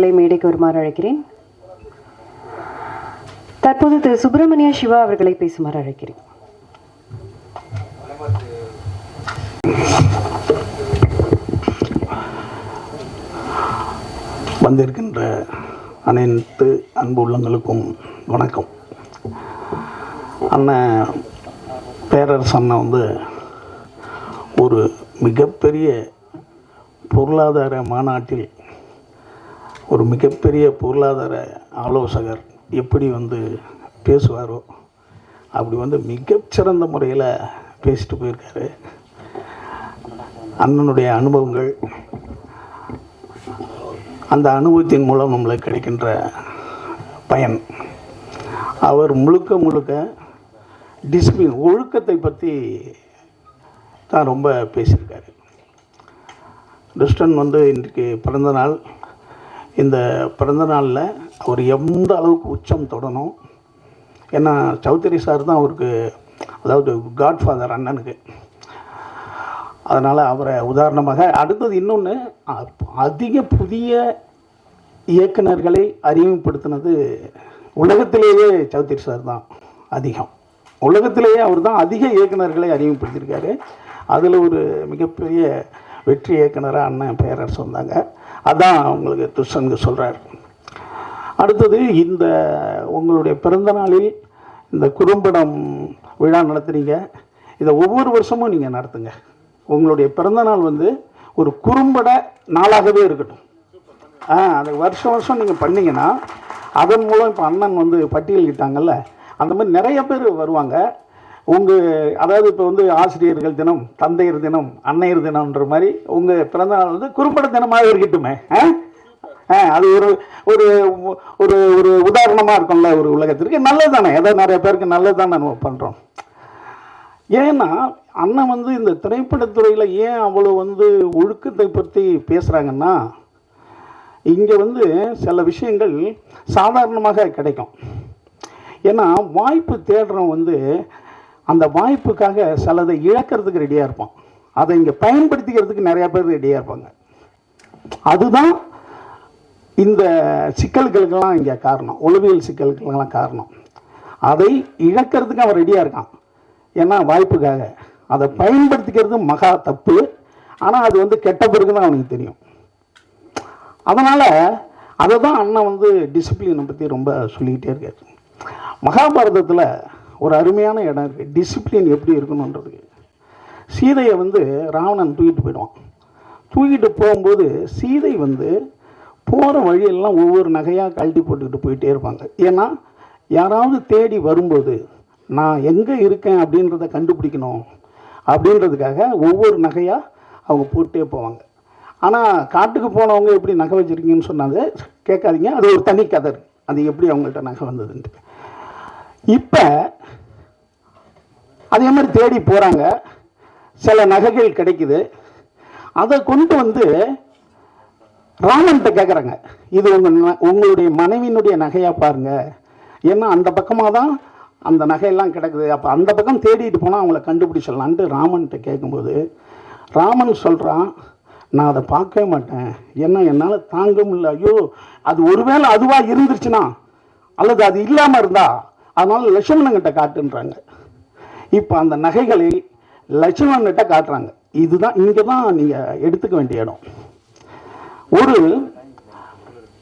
மேடைக்கு வருமாறு அழைக்கிறேன். தற்போது திரு சுப்பிரமணிய சிவா அவர்களை பேசுமாறு அழைக்கிறேன். வந்திருக்கின்ற அனைத்து அன்பு உள்ளங்களுக்கும் வணக்கம். அண்ணன் பேரரசு அண்ணன் ஒரு மிகப்பெரிய பொருளாதார மாநாட்டில் ஒரு மிகப்பெரிய பொருளாதார ஆலோசகர் எப்படி பேசுவாரோ அப்படி மிகச்சிறந்த முறையில் பேசிட்டு போயிருக்காரு. அண்ணனுடைய அனுபவங்கள், அந்த அனுபவத்தின் மூலம் நம்மளுக்கு கிடைக்கின்ற பயன், அவர் முழுக்க முழுக்க டிசிப்ளின், ஒழுக்கத்தை பற்றி தான் ரொம்ப பேசியிருக்காரு. கிருஷ்ணன் இன்றைக்கு பிறந்த நாள். இந்த பிறந்த நாளில் அவர் எந்த அளவுக்கு உச்சம் தொடணும், ஏன்னா சௌத்ரி சார் தான் அவருக்கு, அதாவது காட்ஃபாதர் அண்ணனுக்கு. அதனால் அவரை உதாரணமாக, அடுத்தது இன்னொன்று, அதிக புதிய இயக்குநர்களை அறிமுகப்படுத்தினது உலகத்திலேயே சௌத்ரி சார் தான் அதிகம். உலகத்திலேயே அவர் தான் அதிக இயக்குநர்களை அறிமுகப்படுத்தியிருக்காரு. அதில் ஒரு மிகப்பெரிய வெற்றி இயக்குனராக அண்ணன் பேரரசு வந்தாங்க. அதான் உங்களுக்கு துஷனுக்கு சொல்கிறார். அடுத்தது, இந்த உங்களுடைய பிறந்த நாளில் இந்த குறும்படம் விழா நடத்துகிறீங்க. இதை ஒவ்வொரு வருஷமும் நீங்கள் நடத்துங்க. உங்களுடைய பிறந்தநாள் ஒரு குறும்பட நாளாகவே இருக்கட்டும். அது வருஷம் வருஷம் நீங்கள் பண்ணிங்கன்னா அதன் மூலம் இப்போ அண்ணன் பட்டியலிட்டாங்கல்ல, அந்த மாதிரி நிறைய பேர் வருவாங்க. அதாவது இப்போ ஆசிரியர்கள் தினம், தந்தையர் தினம், அன்னையர் தினம்ன்ற மாதிரி உங்கள் பிறந்தநாள் குறும்பட தினமாக இருக்கட்டுமே. அது ஒரு ஒரு ஒரு ஒரு உதாரணமாக இருக்கும்ல ஒரு உலகத்திற்கு. நல்லது தானே, ஏதாவது நிறைய பேருக்கு நல்லது தானே நம்ம பண்ணுறோம். ஏன்னா அண்ணன் இந்த திரைப்படத்துறையில் ஏன் அவ்வளோ ஒழுக்கத்தை பற்றி பேசுகிறாங்கன்னா, இங்கே சில விஷயங்கள் சாதாரணமாக கிடைக்கும். ஏன்னா வாய்ப்பு தேடுறவன் அந்த வாய்ப்புக்காக சிலதை இழக்கிறதுக்கு ரெடியாக இருப்பான். அதை இங்கே பயன்படுத்திக்கிறதுக்கு நிறையா பேர் ரெடியாக இருப்பாங்க. அதுதான் இந்த சிக்கல்களுக்கெல்லாம் இங்கே காரணம், உளவியல் சிக்கல்களுக்கெல்லாம் காரணம். அதை இழக்கிறதுக்கு அவன் ரெடியாக இருக்கான். ஏன்னா வாய்ப்புக்காக அதை பயன்படுத்திக்கிறது மகா தப்பு. ஆனால் அது கெட்ட பிறகு தான் அவனுக்கு தெரியும். அதனால் அதை தான் அண்ணன் டிசிப்ளினை பற்றி ரொம்ப சொல்லிக்கிட்டே இருக்காரு. மகாபாரதத்தில் ஒரு அருமையான இடம் இருக்குது, டிசிப்ளின் எப்படி இருக்கணுன்றதுக்கு. சீதையை ராவணன் தூக்கிட்டு போயிடுவான். தூக்கிட்டு போகும்போது சீதை போகிற வழியெல்லாம் ஒவ்வொரு நகையாக கழட்டி போட்டுக்கிட்டு போயிட்டே இருப்பாங்க. ஏன்னா யாராவது தேடி வரும்போது நான் எங்கே இருக்கேன் அப்படின்றத கண்டுபிடிக்கணும் அப்படின்றதுக்காக ஒவ்வொரு நகையாக அவங்க போட்டே போவாங்க. ஆனால் காட்டுக்கு போனவங்க எப்படி நகை வச்சுருக்கீங்கன்னு சொன்னாங்க, கேட்காதீங்க, அது ஒரு தனி கதை. அது எப்படி அவங்கள்ட்ட நகை வந்ததுன்ட்டு. இப்போ அதே மாதிரி தேடி போகிறாங்க, சில நகைகள் கிடைக்குது. அதை கொண்டு ராமன்கிட்ட கேட்குறாங்க, இது உங்களுடைய மனைவியினுடைய நகையாக பாருங்க, ஏன்னா அந்த பக்கமாக தான் அந்த நகையெல்லாம் கிடக்குது, அப்போ அந்த பக்கம் தேடிட்டு போனால் அவங்கள கண்டுபிடிச்சிடலான்ட்டு ராமன்கிட்ட கேட்கும்போது ராமன் சொல்கிறான், நான் அதை பார்க்கவே மாட்டேன், ஏன்னா என்னால் தாங்க முடியல. ஐயோ, அது ஒருவேளை அதுவாக இருந்துருச்சுன்னா, அல்லது அது இல்லாமல் இருந்தா, அதனால் லட்சுமணன்கிட்ட காட்டுன்றாங்க. இப்போ அந்த நகைகளை லட்சுமணன்கிட்ட காட்டுறாங்க. இதுதான், இங்கே தான் நீங்கள் எடுத்துக்க வேண்டிய இடம். ஒரு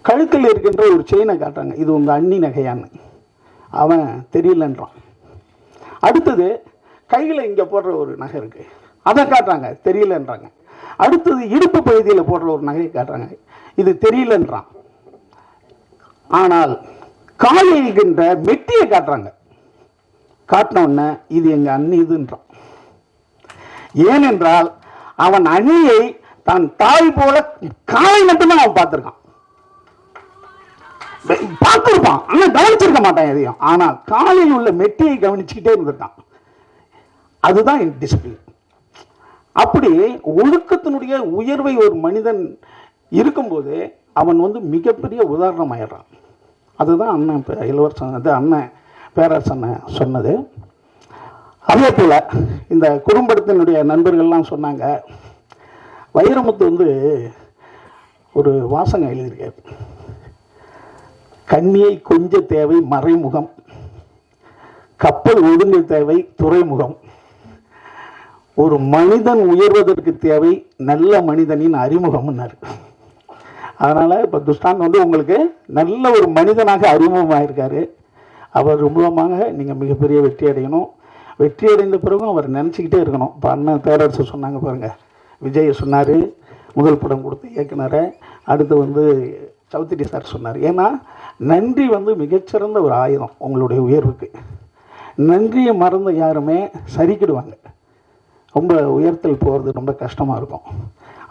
கழுத்தில் இருக்கின்ற ஒரு செயினை காட்டுறாங்க, இது உங்கள் அண்ணி நகையான்னு. அவன் தெரியலன்றான். அடுத்தது கையில் இங்கே போடுற ஒரு நகை இருக்குது, அதை காட்டுறாங்க, தெரியலன்றாங்க. அடுத்தது இடுப்பு பகுதியில் போடுற ஒரு நகையை காட்டுறாங்க, இது தெரியலன்றான். ஆனால் காலில் இருக்கின்ற மெட்டியை காட்டுறாங்க, காட்டினோடனே இது எங்கள் அண்ணி இதுன்றான். ஏனென்றால் அவன் அண்ணியை தான் தாய் போல காலை மட்டும்தான் அவன் பார்த்துருக்கான், பார்த்துருப்பான், ஆனால் கவனிச்சிருக்க மாட்டான் எதையும். ஆனால் காலில் உள்ள மெட்டியை கவனிச்சுக்கிட்டே இருந்திருக்கான். அதுதான் டிசிப்ளின். அப்படி ஒழுக்கத்தினுடைய உயர்வை ஒரு மனிதன் இருக்கும்போது அவன் மிகப்பெரிய உதாரணம் ஆயிடுறான். அதுதான் அண்ணன் இளவரசன், அது அண்ணன் பேரரசு அண்ணன் சொன்னது. அதே போல் இந்த குறும்படத்தினுடைய நண்பர்கள்லாம் சொன்னாங்க, வைரமுத்து ஒரு வாசகம் எழுதியிருக்காரு. கண்ணியை கொஞ்ச தேவை மறைமுகம், கப்பல் ஒதுங்க தேவை துறைமுகம், ஒரு மனிதன் உயர்வதற்கு தேவை நல்ல மனிதனின் அறிமுகம்னாரு. அதனால் இப்போ துஷ்டான் வந்து உங்களுக்கு நல்ல ஒரு மனிதனாக அறிமுகமாயிருக்காரு. அவர் மூலமாக நீங்கள் மிகப்பெரிய வெற்றி அடையணும். வெற்றி அடைந்த பிறகும் அவர் நினச்சிக்கிட்டே இருக்கணும். இப்போ அண்ணன் பேரரசு சொன்னாங்க பாருங்கள், விஜய் சொன்னார் முதல் படம் கொடுத்த இயக்குனரை, அடுத்து வந்து சௌத்ரி சார் சொன்னார். ஏன்னா நன்றி வந்து மிகச்சிறந்த ஒரு ஆயுதம் உங்களுடைய உயர்வுக்கு. நன்றியை மறந்த யாருமே சரிக்கிடுவாங்க, ரொம்ப உயர்த்தல் போகிறது ரொம்ப கஷ்டமாக இருக்கும்.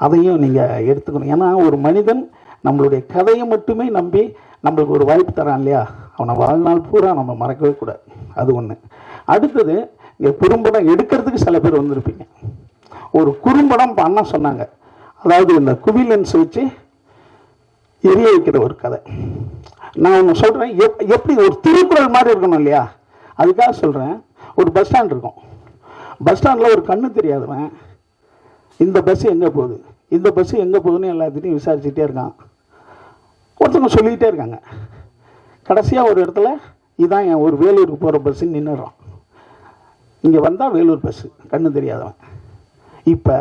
அதையும் நீங்கள் எடுத்துக்கணும். ஏன்னா ஒரு மனிதன் நம்மளுடைய கதையை மட்டுமே நம்பி நம்மளுக்கு ஒரு வாய்ப்பு தரான் இல்லையா, அவனை வாழ்நாள் பூரா நம்ம மறக்கவே கூடாது. அது ஒன்று. அடுத்தது, இங்கே குறும்படம் எடுக்கிறதுக்கு சில பேர் வந்திருப்பீங்க. ஒரு குறும்படம் பண்ண சொன்னாங்க, அதாவது இந்த குவி லென்ஸ் வச்சு எரிய வைக்கிற ஒரு கதை. நான் ஒன்று சொல்கிறேன், எப்படி ஒரு திருக்குறள் மாதிரி இருக்கணும் இல்லையா, அதுக்காக சொல்கிறேன். ஒரு பஸ் ஸ்டாண்ட் இருக்கும், பஸ் ஸ்டாண்டில் ஒரு கண்ணு தெரியாதவன் இந்த பஸ்ஸு எங்கே போகுது, இந்த பஸ்ஸு எங்கே போகுதுன்னு எல்லாத்தையும் விசாரிச்சுட்டே இருக்கான். ஒருத்தவங்க சொல்லிக்கிட்டே இருக்காங்க. கடைசியாக ஒரு இடத்துல இதான் என் ஒரு வேலூருக்கு போகிற பஸ்ஸுன்னு நின்றுறான். இங்கே வந்தால் வேலூர் பஸ்ஸு, கண்ணு தெரியாதவன். இப்போ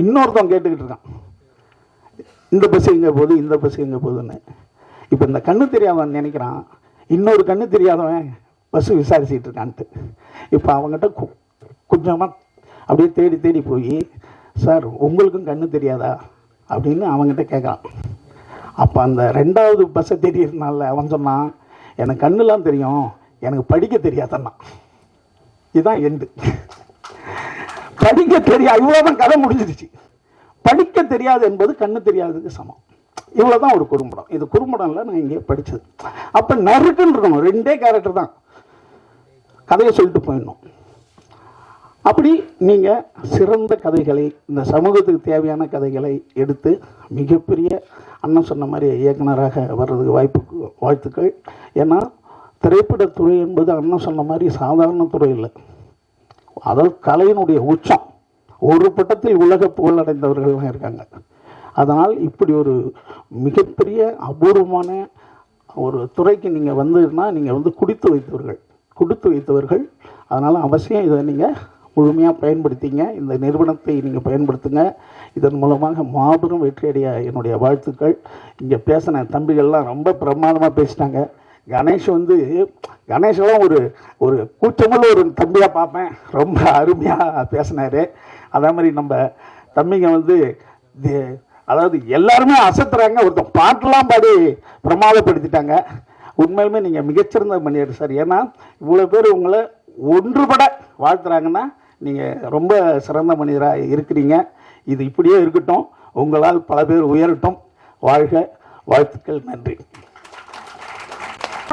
இன்னொருத்தவன் கேட்டுக்கிட்டு இருக்கான், இந்த பஸ்ஸு எங்கே போகுது, இந்த பஸ்ஸு எங்கே போகுதுன்னு. இப்போ இந்த கண்ணு தெரியாதவன் நினைக்கிறான் இன்னொரு கண்ணு தெரியாதவன் பஸ்ஸு விசாரிச்சுட்டு இருக்கான்ட்டு. இப்போ அவங்ககிட்ட கொஞ்சமாக அப்படியே தேடி தேடி போய், சார் உங்களுக்கும் கண்ணு தெரியாதா அப்படின்னு அவங்ககிட்ட கேட்குறான். அப்போ அந்த ரெண்டாவது பஸ்ஸை தெரியறதுனால அவன் சொன்னான், எனக்கு கண்ணுலாம் தெரியும், எனக்கு படிக்க தெரியாதன்னா. இதுதான் எண்டு. படிக்க தெரியாது, இவ்வளோதான் கதை முடிஞ்சிருச்சு. படிக்க தெரியாது என்பது கண்ணு தெரியாததுக்கு சமம். இவ்வளோதான் ஒரு குறும்படம். இது குறும்படம்ல நான் இங்கே படித்தது. அப்போ நறுக்குன்னு இருக்கணும், ரெண்டே கேரக்டர் தான், கதையை சொல்லிட்டு போயிடணும். அப்படி நீங்கள் சிறந்த கதைகளை, இந்த சமூகத்துக்கு தேவையான கதைகளை எடுத்து மிகப்பெரிய அண்ணன் சொன்ன மாதிரி இயக்குனராக வர்றதுக்கு வாழ்த்துக்கள். ஏன்னா திரைப்படத்துறை என்பது அண்ணன் சொன்ன மாதிரி சாதாரண துறை இல்லை, அதாவது கலையினுடைய உச்சம். ஒரு பட்டத்தில் உலக புகழடைந்தவர்கள்லாம் இருக்காங்க. அதனால் இப்படி ஒரு மிகப்பெரிய அபூர்வமான ஒரு துறைக்கு நீங்கள் வந்ததுன்னா நீங்கள் வந்து கொடுத்து வைத்தவர்கள். அதனால் அவசியம் இதை நீங்கள் முழுமையாக பயன்படுத்திங்க. இந்த நிறுவனத்தை நீங்கள் பயன்படுத்துங்க. இதன் மூலமாக மாபெரும் வெற்றியடைய என்னுடைய வாழ்த்துக்கள். இங்கே பேசின தம்பிகள்லாம் ரொம்ப பிரமாதமாக பேசிட்டாங்க. கணேஷெல்லாம் ஒரு கூச்சமுள்ள ஒரு தம்பியாக பார்ப்பேன், ரொம்ப அருமையாக பேசினார். அதே மாதிரி நம்ம தம்பிங்க வந்து அதாவது எல்லாருமே அசத்துறாங்க, ஒருத்தர் பாட்டெல்லாம் பாடி பிரமாதப்படுத்திட்டாங்க. உண்மையிலுமே நீங்கள் மிகச்சிறந்த மனிதர் சார். ஏன்னா இவ்வளோ பேர் உங்களை ஒன்றுபட வாழ்த்துறாங்கன்னா நீங்கள் ரொம்ப சிறந்த மனிதராக இருக்கிறீங்க. இது இப்படியே இருக்கட்டும், உங்களால் பல பேர் உயரட்டும். வாழ்க, வாழ்த்துக்கள், நன்றி.